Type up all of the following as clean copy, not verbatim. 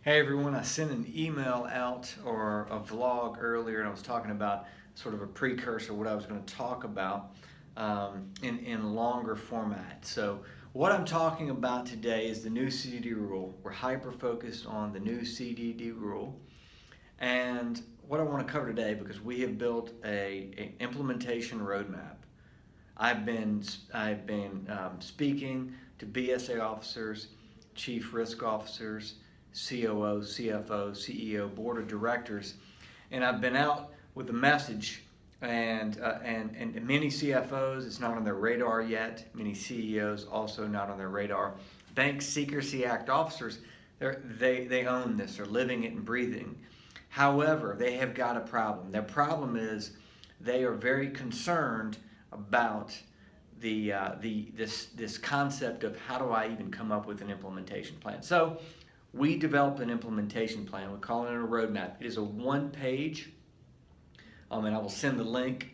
Hey everyone, I sent an email out or a vlog earlier and I was talking about sort of a precursor of what I was going to talk about in longer format. So what I'm talking about today is the new CDD rule. We're hyper-focused on the new CDD rule. And what I want to cover today, because we have built an implementation roadmap. I've been speaking to BSA officers, chief risk officers, COO, CFO, CEO, board of directors, and I've been out with a message. And many CFOs, it's not on their radar yet. Many CEOs also not on their radar. Bank Secrecy Act officers, they own this. They're living it and breathing. However, they have got a problem. Their problem is they are very concerned about this concept of how do I even come up with an implementation plan. So we developed an implementation plan. We call it a roadmap. It is a one-page, and I will send the link.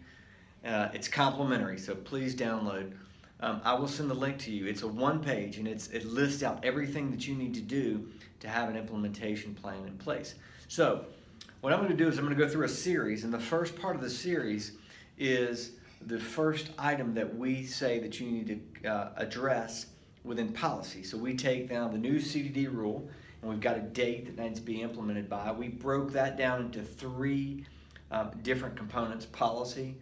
It's complimentary, so please download. I will send the link to you. It's a one-page, and it lists out everything that you need to do to have an implementation plan in place. So what I'm going to do is I'm going to go through a series, and the first part of the series is the first item that we say that you need to address within policy. So we take down the new CDD rule, and we've got a date that needs to be implemented by. We broke that down into three different components: policy,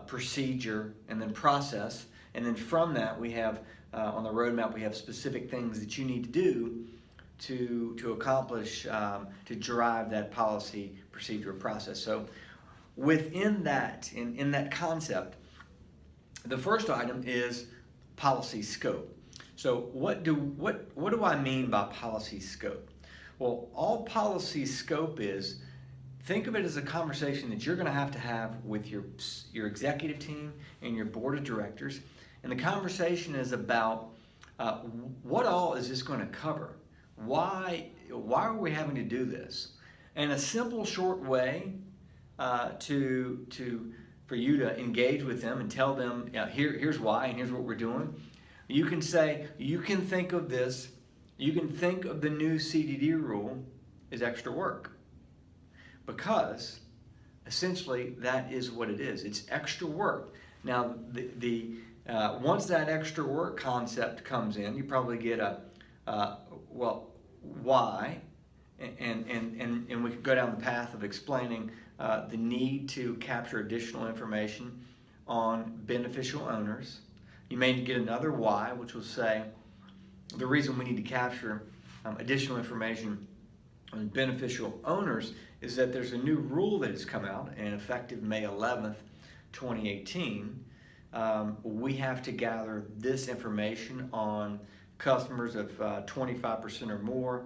procedure, and then process. And then from that, we have on the roadmap, we have specific things that you need to do to accomplish, to drive that policy, procedure, or process. So within that, in that concept, the first item is policy scope. So what do I mean by policy scope? Well, all policy scope is, think of it as a conversation that you're going to have with your executive team and your board of directors. And the conversation is about what all is this going to cover? Why are we having to do this? And a simple, short way for you to engage with them and tell them, here's why and here's what we're doing. You can say, you can think of this, you can think of the new CDD rule as extra work, because essentially that is what it is. It's extra work. Now, once that extra work concept comes in, you probably get why, and we could go down the path of explaining the need to capture additional information on beneficial owners. You may get another why, which will say the reason we need to capture additional information on beneficial owners is that there's a new rule that has come out, and effective May 11th, 2018, we have to gather this information on customers of 25% or more,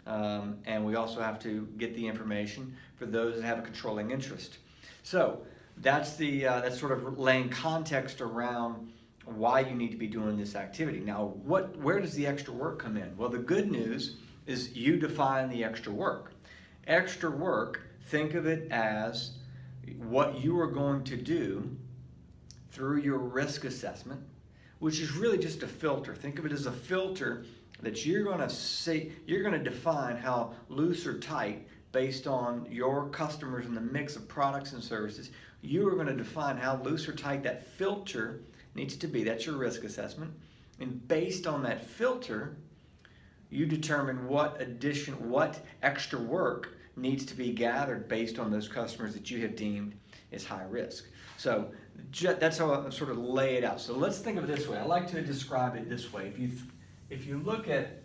and we also have to get the information for those that have a controlling interest. So that's sort of laying context around why you need to be doing this activity. Now, where does the extra work come in? Well, the good news is you define the extra work. Extra work, think of it as what you are going to do through your risk assessment, which is really just a filter. Think of it as a filter that you're going to define how loose or tight, based on your customers and the mix of products and services, you are going to define how loose or tight that filter needs to be. That's your risk assessment. And based on that filter, you determine what extra work needs to be gathered based on those customers that you have deemed as high risk. So that's how I sort of lay it out. So let's think of it this way. I like to describe it this way. If you look at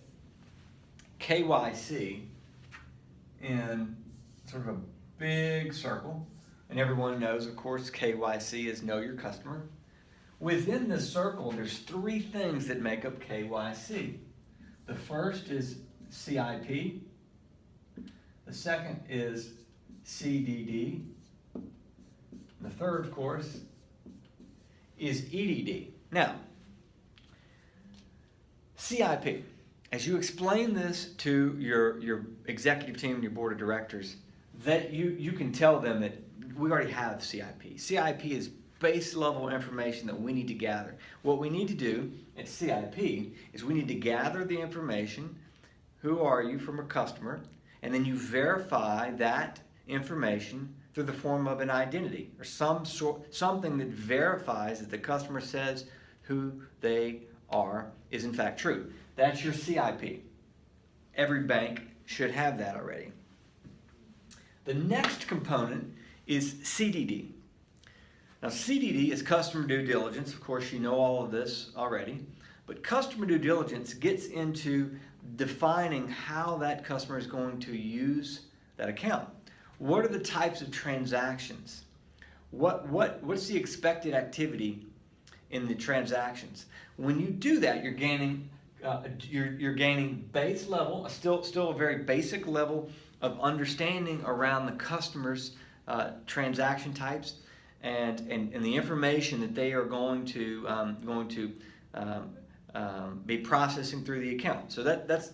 KYC in sort of a big circle, and everyone knows, of course, KYC is Know Your Customer. Within this circle, there's three things that make up KYC. The first is CIP. The second is CDD. The third, of course, is EDD. Now, CIP, as you explain this to your executive team and your board of directors, that you can tell them that we already have CIP. CIP is base level information that we need to gather. What we need to do at CIP is we need to gather the information who are you from a customer, and then you verify that information through the form of an identity or something that verifies that the customer says who they are is in fact true. That's your CIP. Every bank should have that already. The next component is CDD. Now, CDD is customer due diligence. Of course, you know all of this already. But customer due diligence gets into defining how that customer is going to use that account. What are the types of transactions? What's the expected activity in the transactions? When you do that, you're gaining base level, still a very basic level of understanding around the customer's transaction types and the information that they are going to be processing through the account. So that's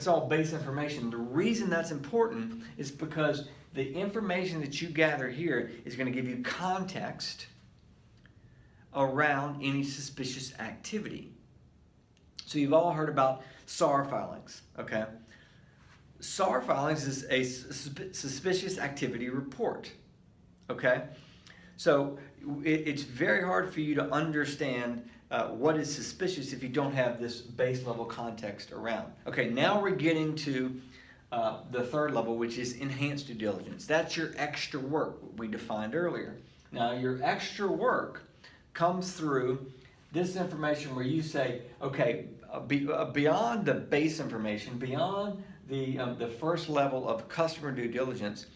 all base information. The reason that's important is because the information that you gather here is going to give you context around any suspicious activity. So you've all heard about SAR filings, okay? SAR filings is a suspicious activity report, okay? So it's very hard for you to understand what is suspicious if you don't have this base level context around. Okay, now we're getting to the third level, which is enhanced due diligence. That's your extra work we defined earlier. Now, your extra work comes through this information where you say, okay, beyond the base information, beyond the first level of customer due diligence,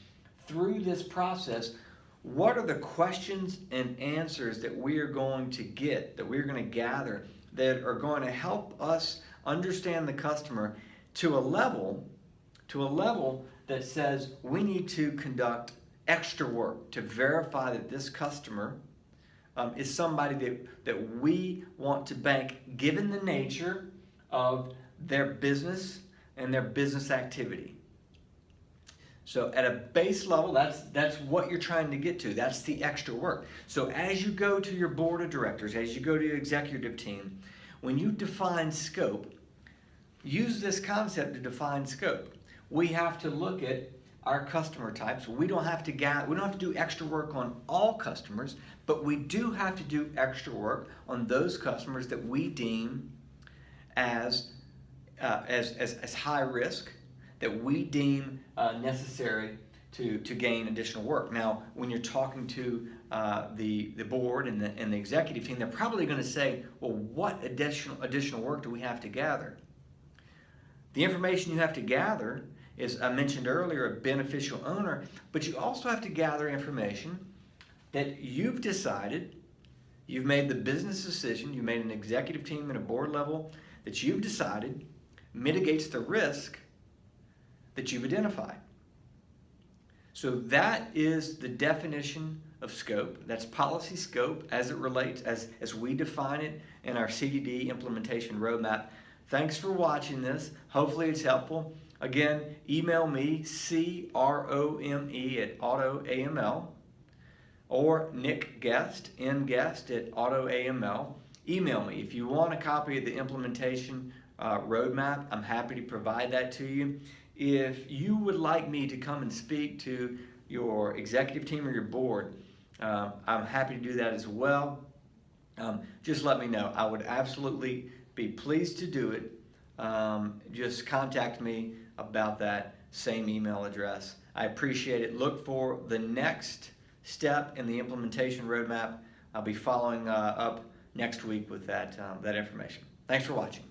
through this process, what are the questions and answers that we are going to get, that we're going to gather, that are going to help us understand the customer to a level that says we need to conduct extra work to verify that this customer is somebody that we want to bank, given the nature of their business and their business activity. So at a base level, that's what you're trying to get to. That's the extra work. So as you go to your board of directors, as you go to your executive team, when you define scope, use this concept to define scope. We have to look at our customer types. We don't have to do extra work on all customers, but we do have to do extra work on those customers that we deem as high risk, that we deem necessary to gain additional work. Now, when you're talking to the board and the executive team, they're probably going to say, well, what additional work do we have to gather? The information you have to gather is, I mentioned earlier, a beneficial owner, but you also have to gather information that you've decided, you've made the business decision, you made an executive team at a board level that you've decided mitigates the risk that you've identified. So that is the definition of scope. That's policy scope as it relates, as we define it in our CDD Implementation Road Map. Thanks for watching this. Hopefully it's helpful. Again, email me, crome@AutoAML, or Nick Guest, nguest@AutoAML. Email me. If you want a copy of the implementation roadmap, I'm happy to provide that to you. If you would like me to come and speak to your executive team or your board, I'm happy to do that as well. Just let me know. I would absolutely be pleased to do it. Just contact me about that same email address. I appreciate it. Look for the next step in the implementation roadmap. I'll be following up next week with that information. Thanks for watching.